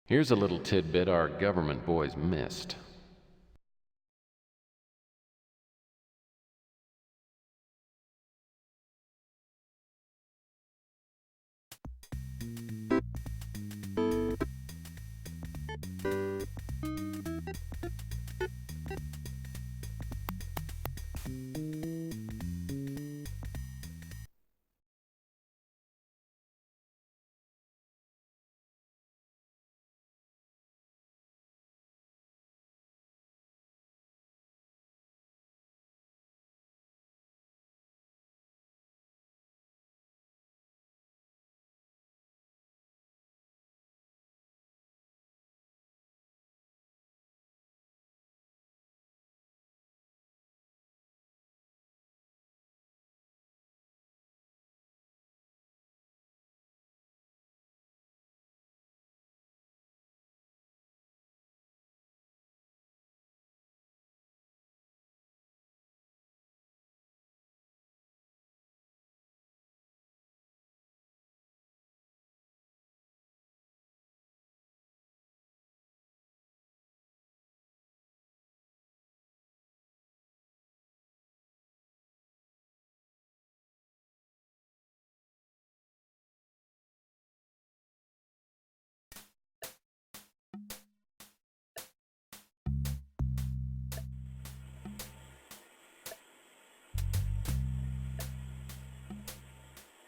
Here's a little tidbit our government boys missed.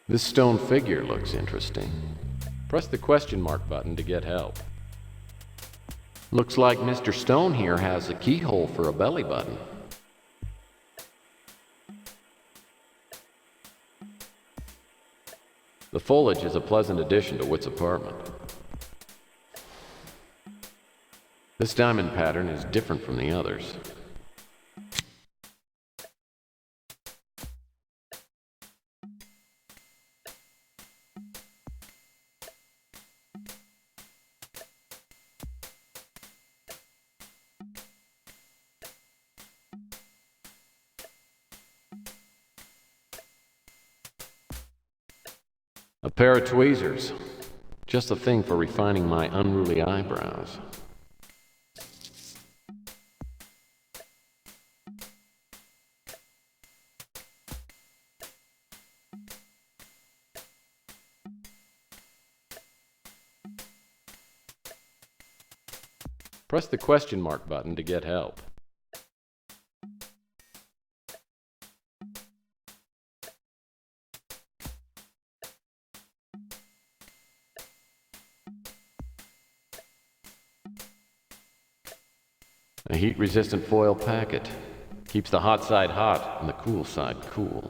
This stone figure looks interesting. Press the question mark button to get help. Looks like Mr. Stone here has a keyhole for a belly button. The foliage is a pleasant addition to Witt's apartment. This diamond pattern is different from the others. A pair of tweezers. Just the thing for refining my unruly eyebrows. Press the question mark button to get help. A heat-resistant foil packet keeps the hot side hot and the cool side cool.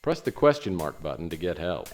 Press the question mark button to get help.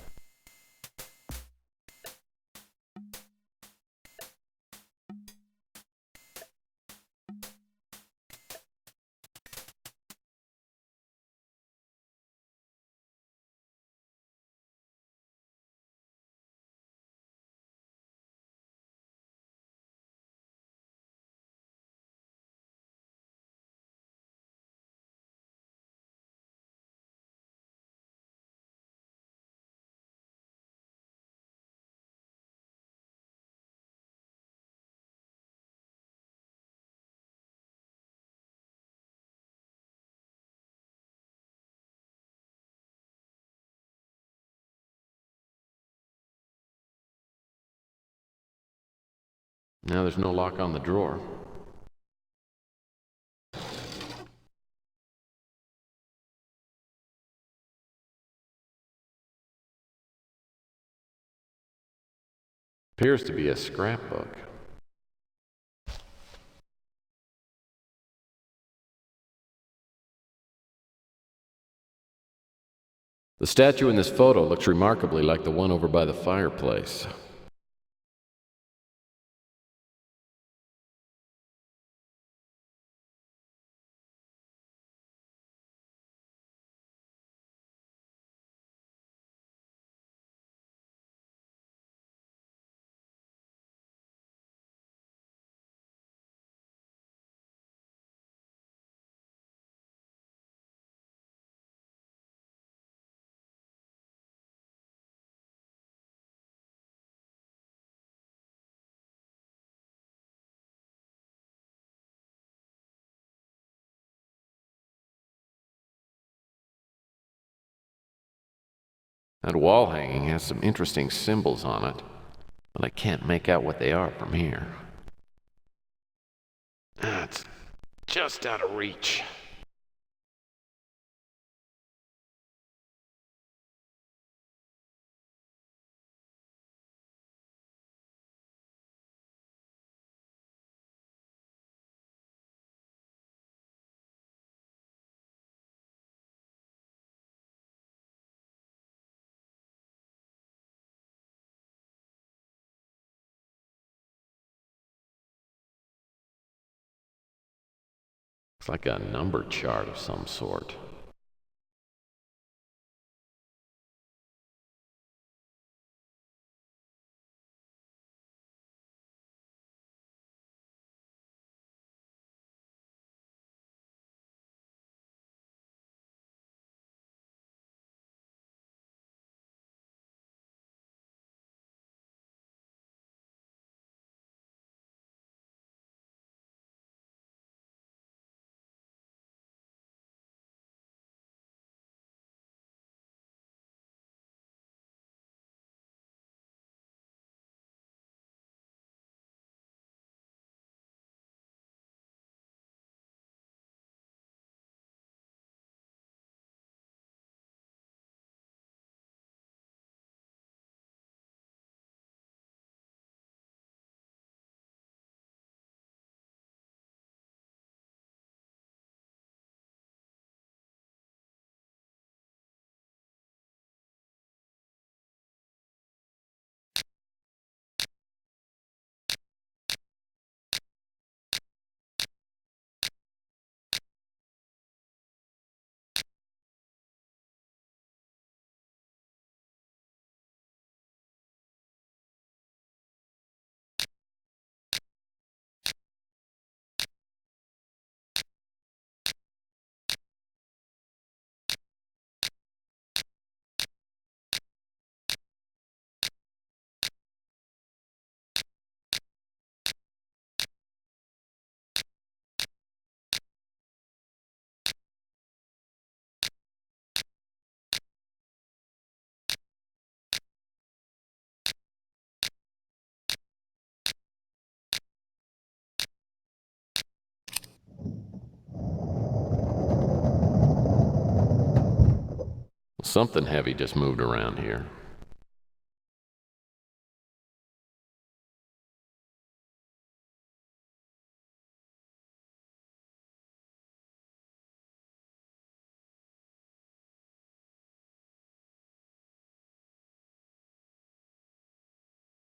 Now there's no lock on the drawer. Appears to be a scrapbook. The statue in this photo looks remarkably like the one over by the fireplace. That wall hanging has some interesting symbols on it, but I can't make out what they are from here. It's just out of reach. Looks like a number chart of some sort. Something heavy just moved around here.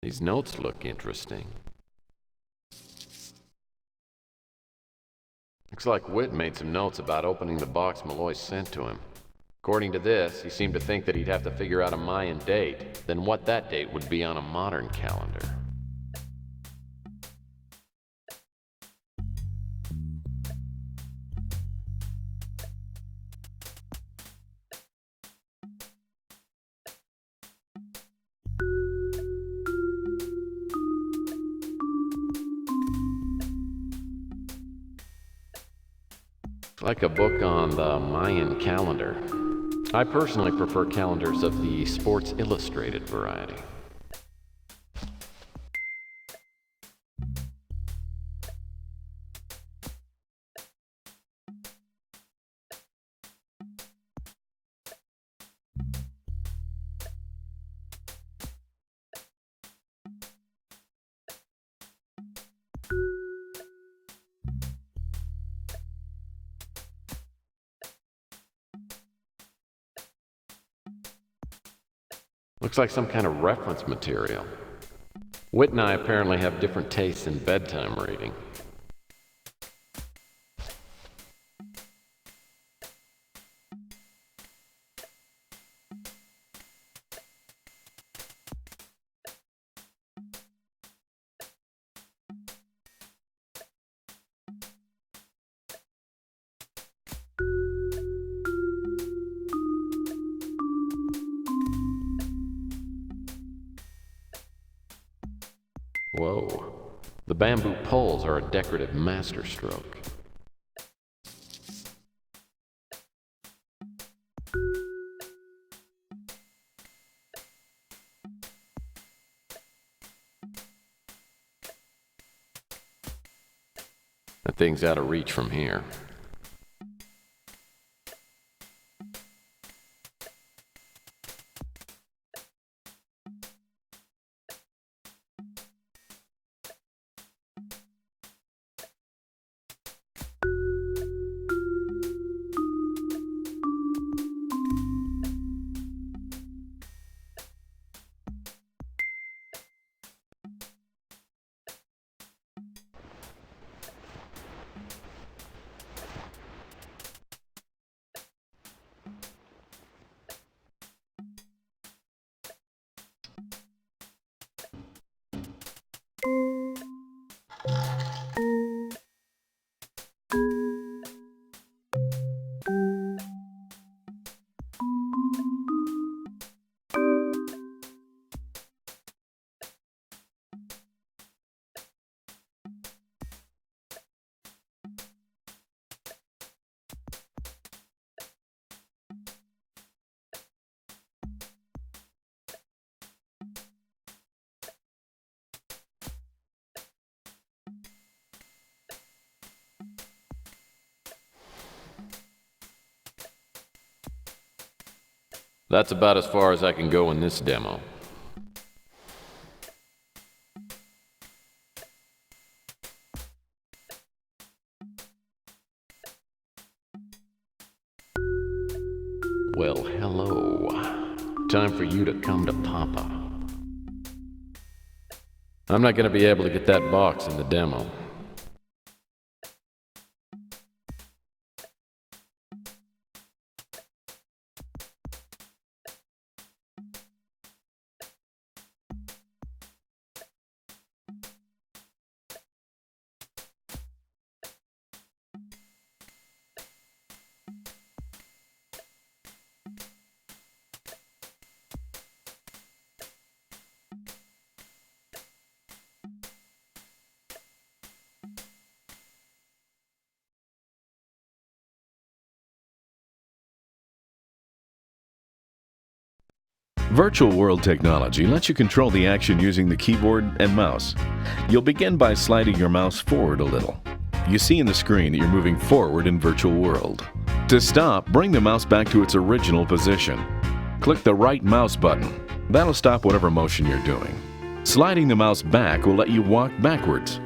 These notes look interesting. Looks like Witt made some notes about opening the box Malloy sent to him. According to this, he seemed to think that he'd have to figure out a Mayan date, then what that date would be on a modern calendar. It's like a book on the Mayan calendar. I personally prefer calendars of the Sports Illustrated variety. Looks like some kind of reference material. Witt and I apparently have different tastes in bedtime reading. Whoa, the bamboo poles are a decorative masterstroke. That thing's out of reach from here. That's about as far as I can go in this demo. Well, hello. Time for you to come to Papa. I'm not going to be able to get that box in the demo. Virtual World technology lets you control the action using the keyboard and mouse. You'll begin by sliding your mouse forward a little. You see in the screen that you're moving forward in Virtual World. To stop, bring the mouse back to its original position. Click the right mouse button. That'll stop whatever motion you're doing. Sliding the mouse back will let you walk backwards.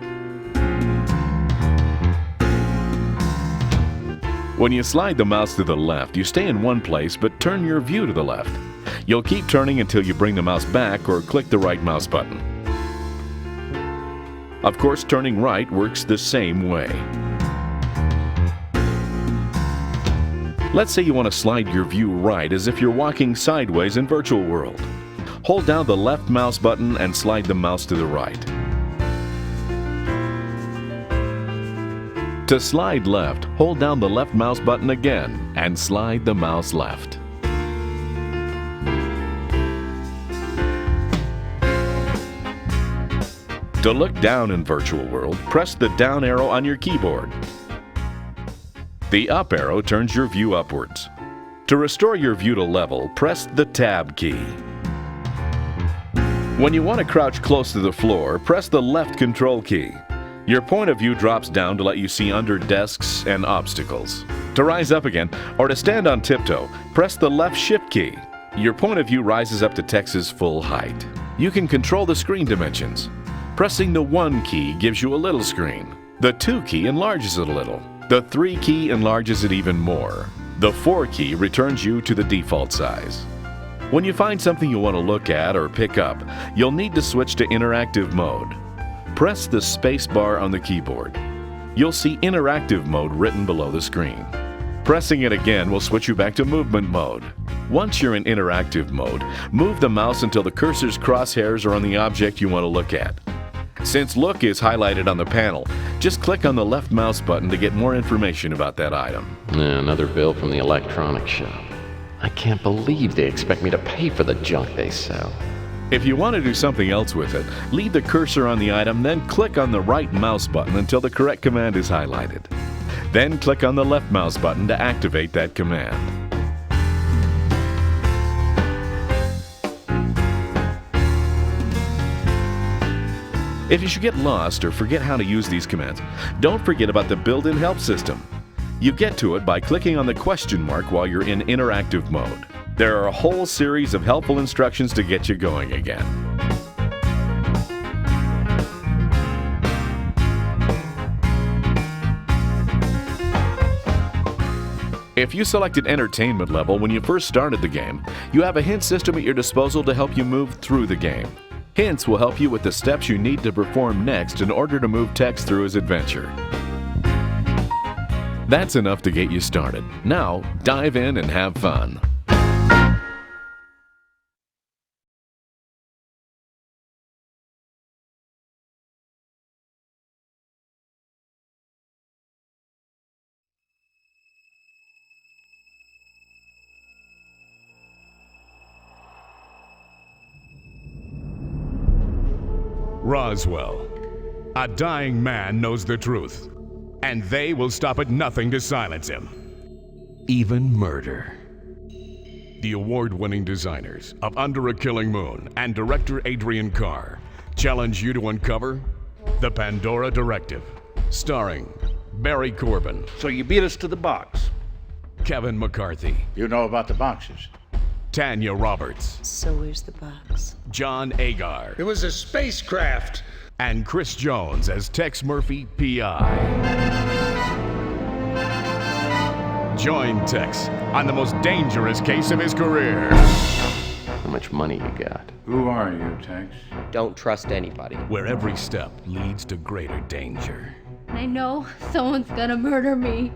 When you slide the mouse to the left, you stay in one place but turn your view to the left. You'll keep turning until you bring the mouse back or click the right mouse button. Of course, turning right works the same way. Let's say you want to slide your view right as if you're walking sideways in Virtual World. Hold down the left mouse button and slide the mouse to the right. To slide left, hold down the left mouse button again and slide the mouse left. To look down in Virtual World, press the down arrow on your keyboard. The up arrow turns your view upwards. To restore your view to level, press the Tab key. When you want to crouch close to the floor, press the left Control key. Your point of view drops down to let you see under desks and obstacles. To rise up again, or to stand on tiptoe, press the left Shift key. Your point of view rises up to Tex's full height. You can control the screen dimensions. Pressing the 1 key gives you a little screen. The 2 key enlarges it a little. The 3 key enlarges it even more. The 4 key returns you to the default size. When you find something you want to look at or pick up, you'll need to switch to interactive mode. Press the space bar on the keyboard. You'll see interactive mode written below the screen. Pressing it again will switch you back to movement mode. Once you're in interactive mode, move the mouse until the cursor's crosshairs are on the object you want to look at. Since Look is highlighted on the panel, just click on the left mouse button to get more information about that item. Another bill from the electronics shop. I can't believe they expect me to pay for the junk they sell. If you want to do something else with it, leave the cursor on the item, then click on the right mouse button until the correct command is highlighted. Then click on the left mouse button to activate that command. If you should get lost or forget how to use these commands, don't forget about the built-in help system. You get to it by clicking on the question mark while you're in interactive mode. There are a whole series of helpful instructions to get you going again. If you selected entertainment level when you first started the game, you have a hint system at your disposal to help you move through the game. Hints will help you with the steps you need to perform next in order to move Tex through his adventure. That's enough to get you started. Now, dive in and have fun. Roswell. A dying man knows the truth, and they will stop at nothing to silence him. Even murder. The award-winning designers of Under a Killing Moon and director Adrian Carr challenge you to uncover the Pandora Directive, starring Barry Corbin, So you beat us to the box. Kevin McCarthy, You know about the boxes. Tanya Roberts, So where's the box? John Agar, It was a spacecraft. and Chris Jones as Tex Murphy, P.I. Join Tex on the most dangerous case of his career. How much money you got? Who are you, Tex? Don't trust anybody. Where every step leads to greater danger. I know someone's gonna murder me.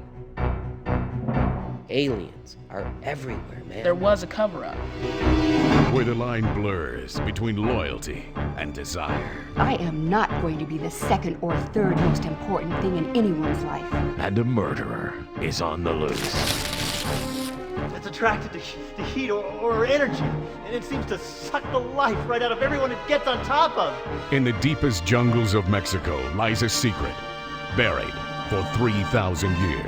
Aliens are everywhere, man. There was a cover-up. Where the line blurs between loyalty and desire. I am not going to be the second or third most important thing in anyone's life. And a murderer is on the loose. It's attracted to heat or energy, and it seems to suck the life right out of everyone it gets on top of. In the deepest jungles of Mexico lies a secret, buried for 3,000 years.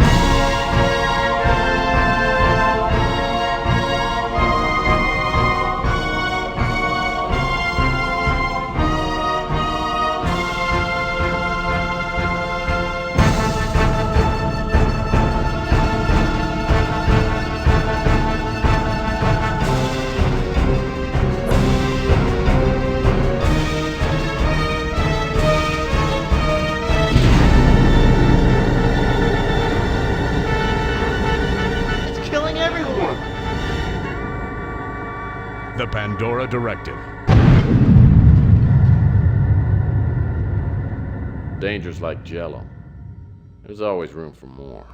The Pandora Directive. Danger's like Jell-O. There's always room for more.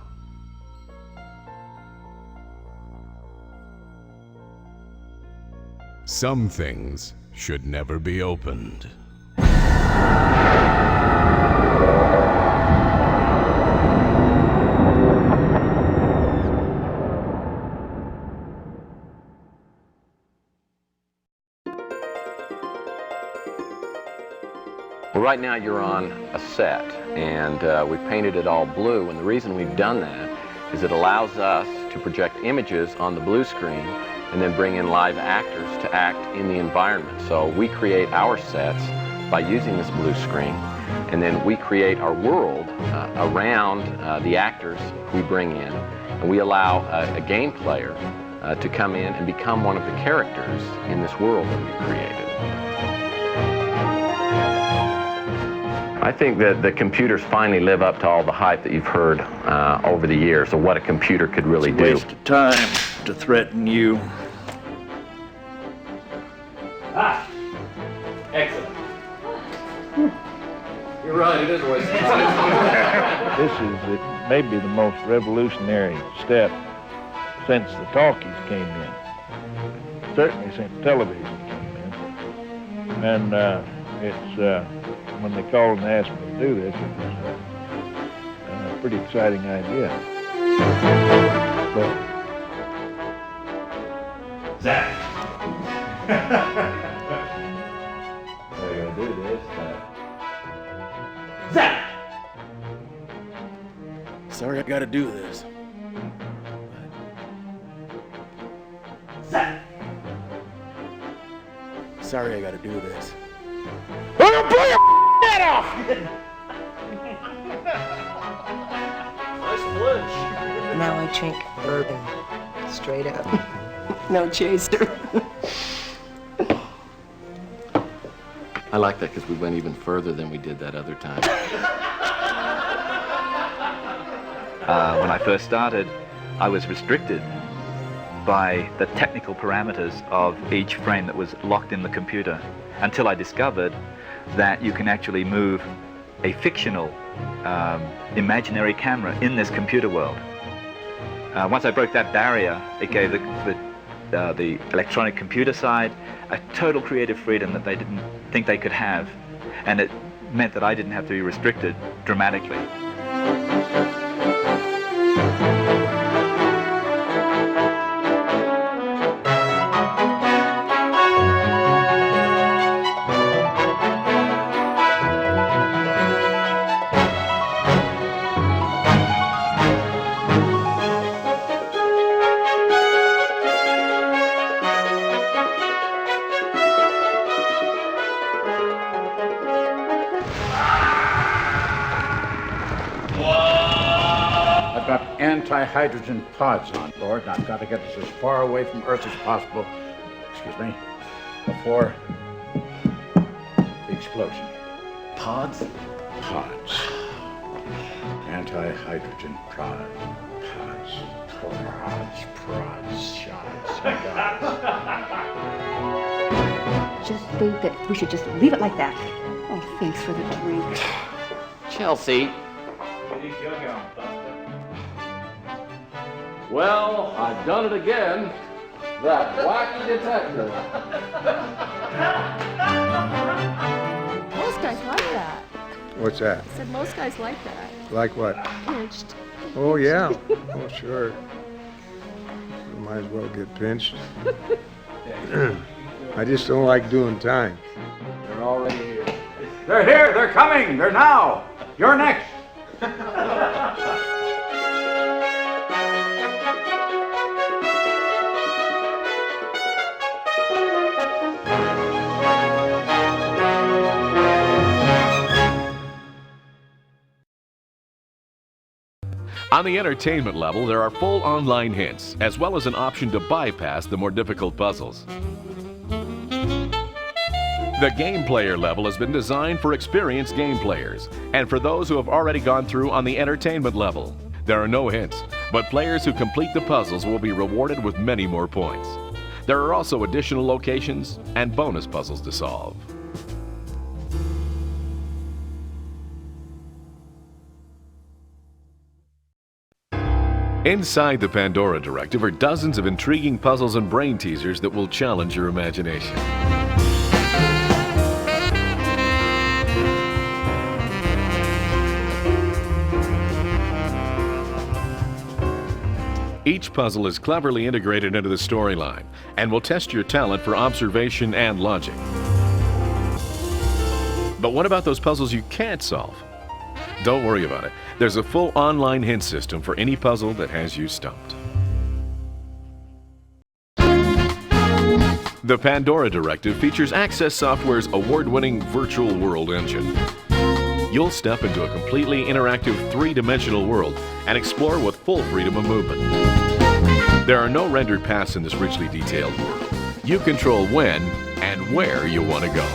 Some things should never be opened. Well, right now you're on a set, and we painted it all blue, and the reason we've done that is it allows us to project images on the blue screen and then bring in live actors to act in the environment. So we create our sets by using this blue screen, and then we create our world around the actors we bring in, and we allow a game player to come in and become one of the characters in this world that we created. I think that the computers finally live up to all the hype that you've heard over the years of what a computer could really do. It's a waste of time to threaten you. Excellent. You're right, it is a waste of time. This is maybe the most revolutionary step since the talkies came in. Certainly since television came in. And when they called and asked me to do this, it was a pretty exciting idea. But Zach. We're gonna do this. Zach. Sorry, I gotta do this. Zach. Sorry, I gotta do this. I'm gonna blow your head off! Nice flinch. Now I drink bourbon. Straight up. No chaser. I like that because we went even further than we did that other time. When I first started, I was restricted by the technical parameters of each frame that was locked in the computer until I discovered that you can actually move a fictional imaginary camera in this computer world. Once I broke that barrier, it gave the electronic computer side a total creative freedom that they didn't think they could have, and it meant that I didn't have to be restricted dramatically. I've got anti-hydrogen pods on board, and I've got to get this as far away from Earth as possible, excuse me, before the explosion. Pods? Pods. Anti-hydrogen pods. Shots. Just think that we should just leave it like that. Oh, thanks for the drink. Chelsea. Well, I've done it again. That wacky detective. Most guys like that. what's that? I said most guys like that. Like what? Pinched. Oh, yeah. Oh, sure. Might as well get pinched. I just don't like doing time. They're already here. They're here! They're coming! They're now! You're next! On the entertainment level, there are full online hints, as well as an option to bypass the more difficult puzzles. The game player level has been designed for experienced game players, and for those who have already gone through on the entertainment level. There are no hints, but players who complete the puzzles will be rewarded with many more points. There are also additional locations and bonus puzzles to solve. Inside the Pandora Directive are dozens of intriguing puzzles and brain teasers that will challenge your imagination. Each puzzle is cleverly integrated into the storyline and will test your talent for observation and logic. But what about those puzzles you can't solve? Don't worry about it. There's a full online hint system for any puzzle that has you stumped. The Pandora Directive features Access Software's award-winning virtual world engine. You'll step into a completely interactive three-dimensional world and explore with full freedom of movement. There are no rendered paths in this richly detailed world. You control when and where you want to go.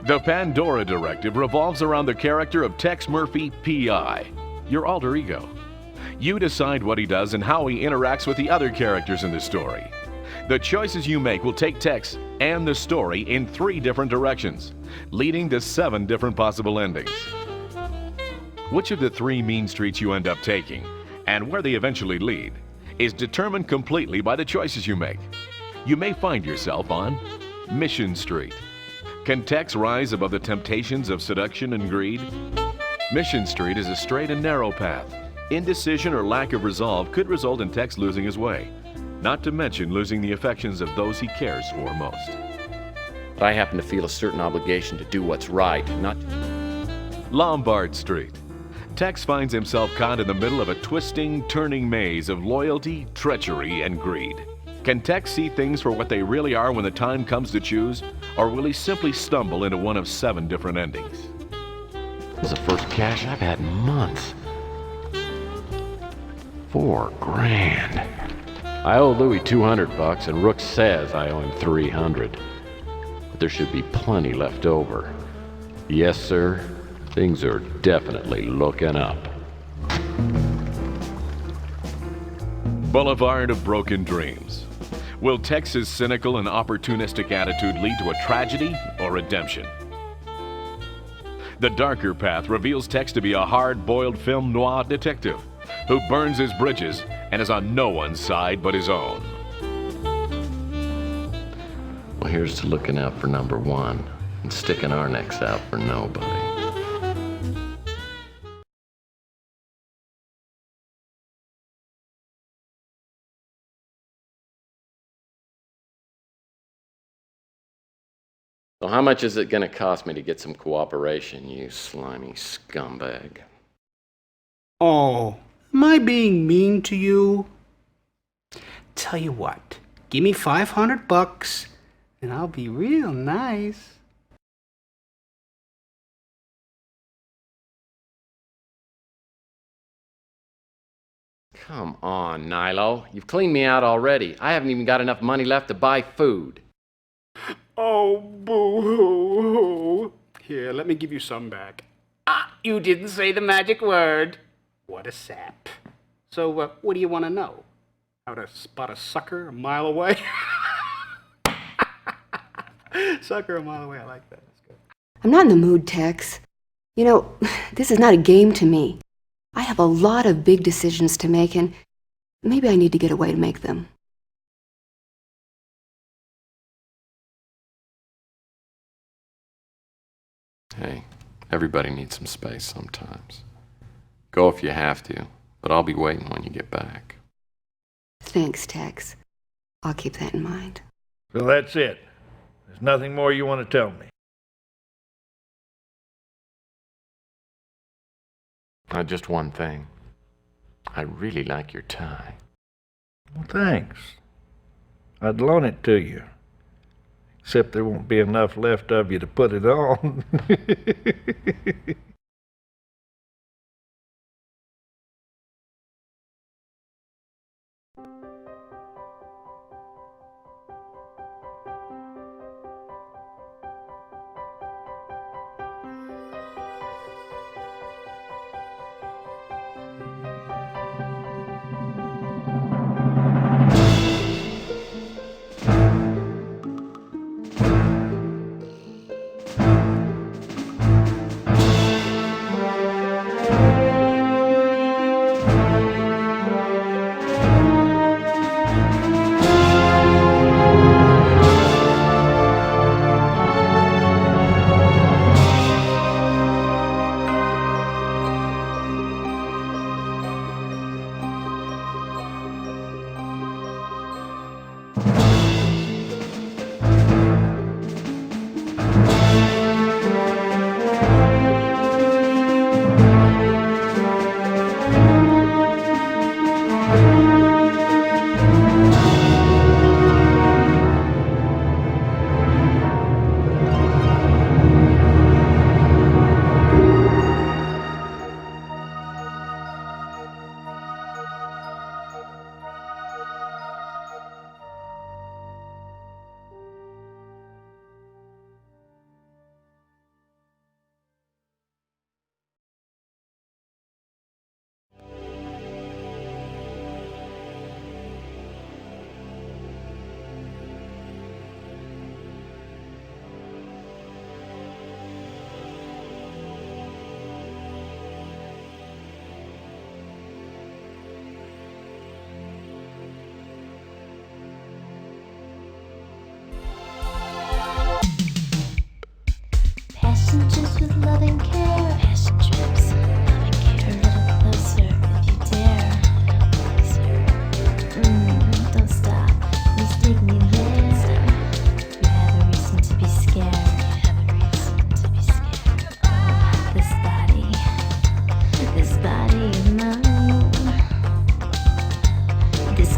The Pandora Directive revolves around the character of Tex Murphy, P.I., your alter ego. You decide what he does and how he interacts with the other characters in the story. The choices you make will take Tex and the story in 3 different directions, leading to 7 different possible endings. Which of the 3 mean streets you end up taking, and where they eventually lead, is determined completely by the choices you make. You may find yourself on Mission Street. Can Tex rise above the temptations of seduction and greed? Mission Street is a straight and narrow path. Indecision or lack of resolve could result in Tex losing his way, not to mention losing the affections of those he cares for most. But I happen to feel a certain obligation to do what's right, not... Lombard Street. Tex finds himself caught in the middle of a twisting, turning maze of loyalty, treachery, and greed. Can Tex see things for what they really are when the time comes to choose, or will he simply stumble into one of 7 different endings? This is the first cash I've had in months. $4,000. I owe Louis $200, and Rook says I owe him $300. But there should be plenty left over. Yes, sir. Things are definitely looking up. Boulevard of Broken Dreams. Will Tex's cynical and opportunistic attitude lead to a tragedy or redemption? The darker path reveals Tex to be a hard-boiled film noir detective who burns his bridges and is on no one's side but his own. Well, here's to looking out for number 1 and sticking our necks out for nobody. So how much is it going to cost me to get some cooperation, you slimy scumbag? Oh, am I being mean to you? Tell you what, give me $500 and I'll be real nice. Come on, Nilo. You've cleaned me out already. I haven't even got enough money left to buy food. Oh, boo-hoo. Here, let me give you some back. Ah, you didn't say the magic word. What a sap. So, what do you want to know? How to spot a sucker a mile away? Sucker a mile away, I like that. That's good. I'm not in the mood, Tex. You know, this is not a game to me. I have a lot of big decisions to make, and maybe I need to get away to make them. Hey, everybody needs some space sometimes. Go if you have to, but I'll be waiting when you get back. Thanks, Tex. I'll keep that in mind. So that's it. There's nothing more you want to tell me. Just one thing. I really like your tie. Well, thanks. I'd loan it to you. Except there won't be enough left of you to put it on.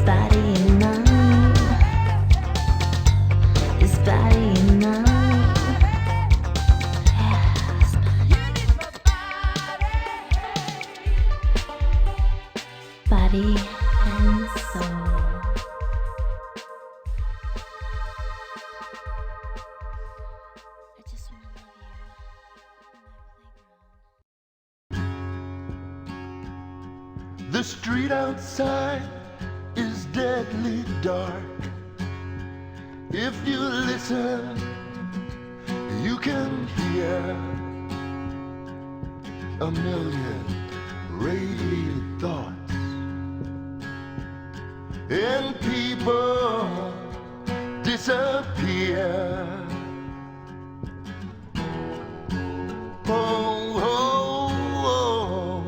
body and mind. This body and mind. Yes. Body and soul. I just want to love you in my playground. The street outside is deadly dark. If you listen, you can hear a million radiated thoughts. And people disappear. Oh, oh, oh.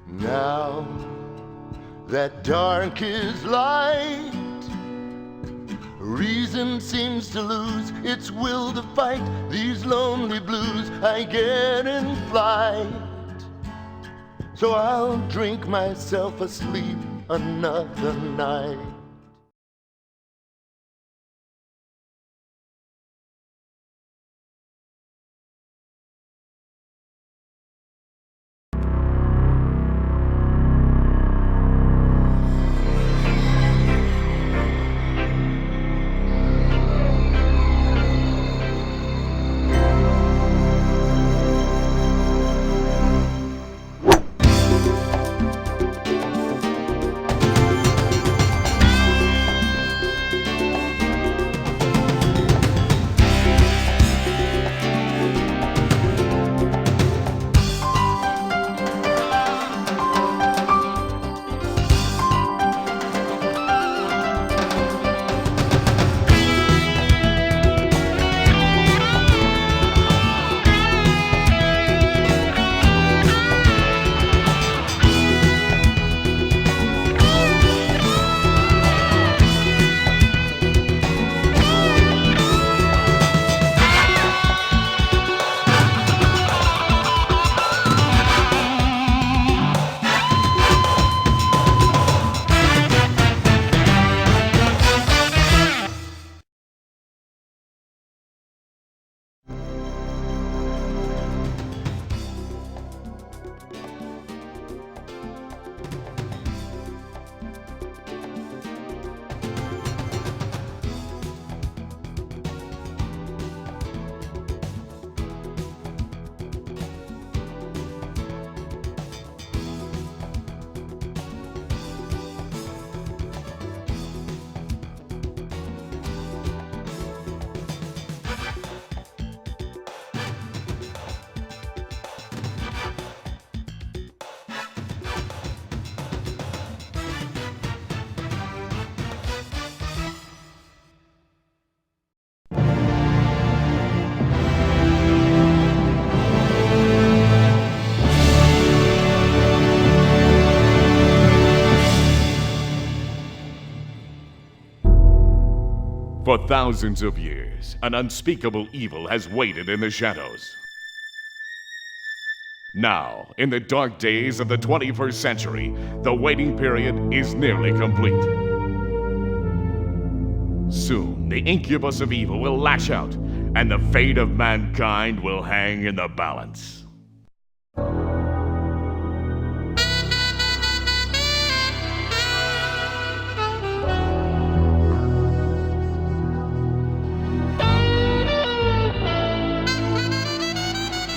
Now that dark is light, reason seems to lose its will to fight these lonely blues I get in flight. So I'll drink myself asleep another night. For thousands of years, an unspeakable evil has waited in the shadows. Now, in the dark days of the 21st century, the waiting period is nearly complete. Soon, the incubus of evil will lash out, and the fate of mankind will hang in the balance.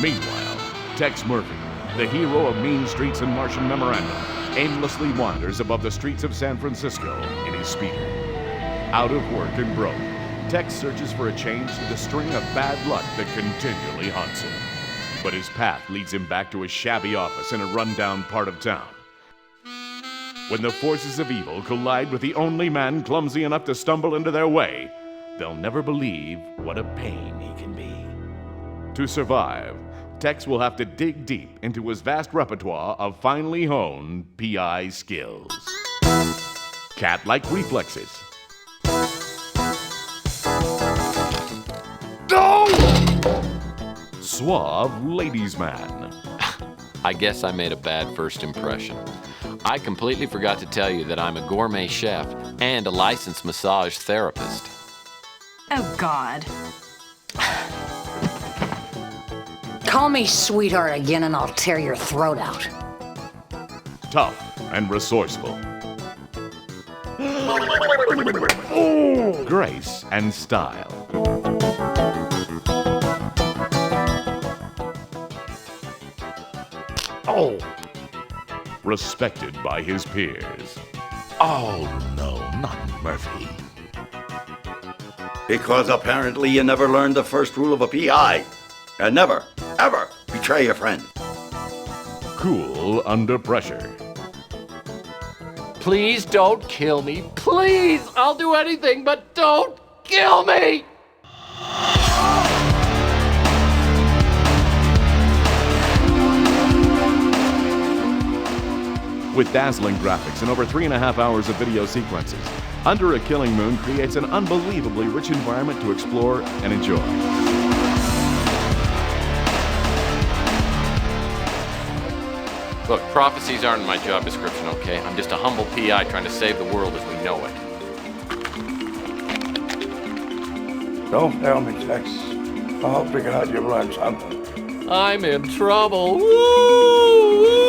Meanwhile, Tex Murphy, the hero of Mean Streets and Martian Memorandum, aimlessly wanders above the streets of San Francisco in his speeder. Out of work and broke, Tex searches for a change to the string of bad luck that continually haunts him. But his path leads him back to a shabby office in a rundown part of town. When the forces of evil collide with the only man clumsy enough to stumble into their way, they'll never believe what a pain he can be. To survive, Tex will have to dig deep into his vast repertoire of finely honed PI skills. Cat-like reflexes. Suave ladies man. I guess I made a bad first impression. I completely forgot to tell you that I'm a gourmet chef and a licensed massage therapist. Oh, God. Call me sweetheart again and I'll tear your throat out. Tough and resourceful. Grace and style. Oh! Respected by his peers. Oh, no, not Murphy. Because apparently you never learned the first rule of a PI. And never, ever betray a friend. Cool under pressure. Please don't kill me. Please! I'll do anything, but don't kill me! With dazzling graphics and over 3.5 hours of video sequences, Under a Killing Moon creates an unbelievably rich environment to explore and enjoy. Look, prophecies aren't in my job description, okay? I'm just a humble PI trying to save the world as we know it. Don't tell me, Tex. I'll figure out you've learned something. I'm in trouble. Woo! Woo!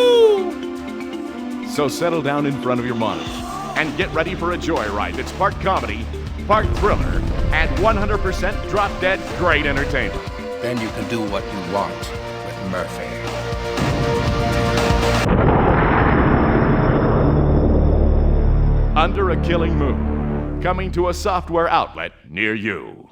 So settle down in front of your monitor and get ready for a joyride that's part comedy, part thriller, and 100% drop-dead great entertainment. Then you can do what you want with Murphy. Under a Killing Moon, coming to a software outlet near you.